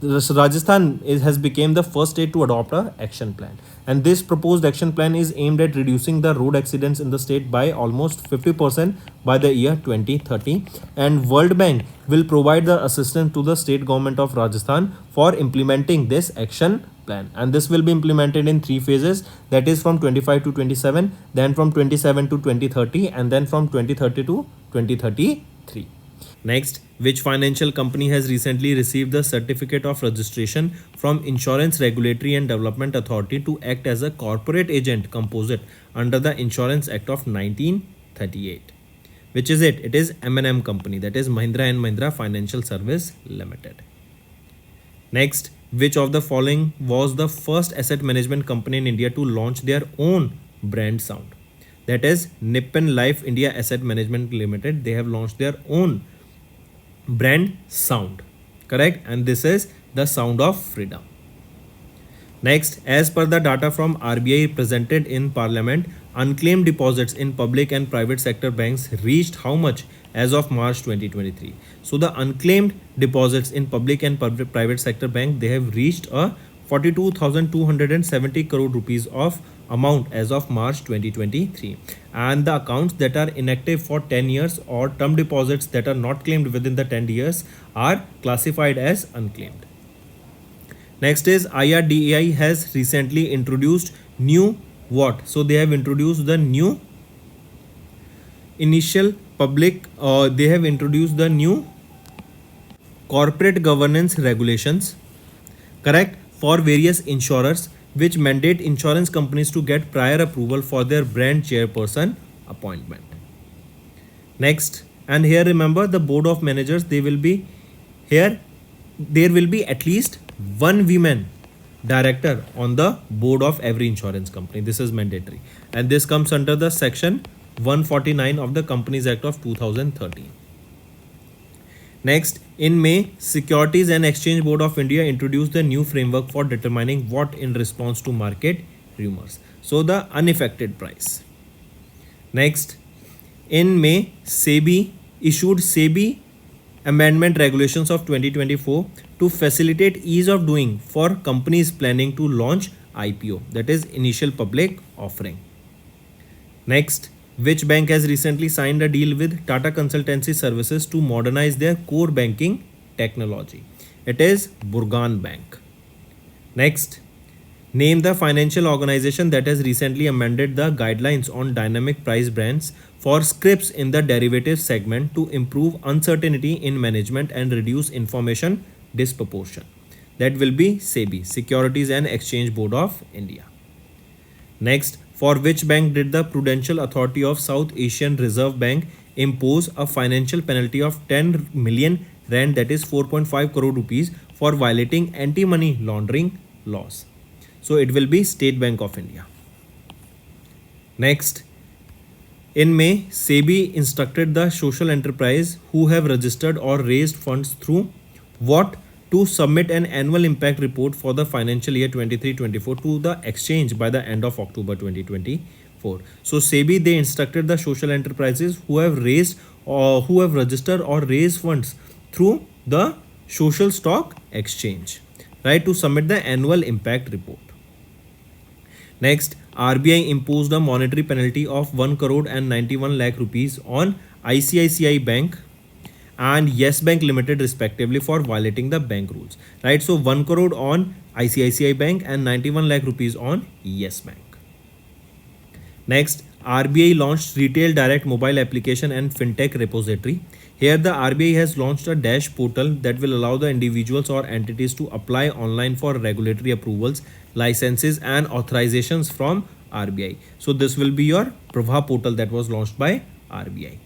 Rajasthan has become the first state to adopt a action plan, and this proposed action plan is aimed at reducing the road accidents in the state by almost 50% by the year 2030. And World Bank will provide the assistance to the state government of Rajasthan for implementing this action plan, and this will be implemented in three phases, that is from 25 to 27, then from 27 to 2030, and then from 2030 to 2033. Next, which financial company has recently received the certificate of registration from Insurance Regulatory and Development Authority to act as a corporate agent composite under the Insurance Act of 1938? Which is it? It is M&M company, that is Mahindra and Mahindra Financial Service Limited. Next, which of the following was the first asset management company in India to launch their own brand sound? That is Nippon Life India Asset Management Limited. They have launched their own brand sound, correct? And this is the sound of freedom. Next, as per the data from RBI presented in Parliament, unclaimed deposits in public and private sector banks reached how much as of March 2023? So the unclaimed deposits in public and private sector bank, they have reached a 42,270 crore rupees of amount as of March 2023, and the accounts that are inactive for 10 years or term deposits that are not claimed within the 10 years are classified as unclaimed. Next is IRDAI has recently introduced new what? So they have introduced the new initial public, they have introduced the new corporate governance regulations, correct, for various insurers, which mandate insurance companies to get prior approval for their brand chairperson appointment. Next, and here remember the board of managers, they will be here, there will be at least one woman director on the board of every insurance company. This is mandatory, and this comes under the section 149 of the Companies Act of 2013. Next, in May, Securities and Exchange Board of India introduced the new framework for determining what in response to market rumors. So the unaffected price. Next, in May, SEBI issued SEBI Amendment Regulations of 2024 to facilitate ease of doing for companies planning to launch IPO, that is initial public offering. Next, which bank has recently signed a deal with Tata Consultancy Services to modernize their core banking technology? It is Burgan Bank. Next, name the financial organization that has recently amended the guidelines on dynamic price brands for scripts in the derivatives segment to improve uncertainty in management and reduce information disproportion. That will be SEBI, Securities and Exchange Board of India. Next, for which bank did the Prudential Authority of South Asian Reserve Bank impose a financial penalty of 10 million rand, that is 4.5 crore rupees, for violating anti-money laundering laws? So it will be State Bank of India. Next, in May, SEBI instructed the social enterprise who have registered or raised funds through what to submit an annual impact report for the financial year 23-24 to the exchange by the end of October 2024. So SEBI, they instructed the social enterprises who have raised or who have registered or raised funds through the social stock exchange, right, to submit the annual impact report. Next, RBI imposed a monetary penalty of 1 crore and 91 lakh rupees on ICICI Bank and Yes Bank Limited respectively for violating the bank rules, right? So 1 crore on ICICI Bank and 91 lakh rupees on Yes Bank. Next, RBI launched Retail Direct Mobile Application and FinTech Repository. Here the RBI has launched a dash portal that will allow the individuals or entities to apply online for regulatory approvals, licenses and authorizations from RBI. So this will be your Prabha portal that was launched by RBI.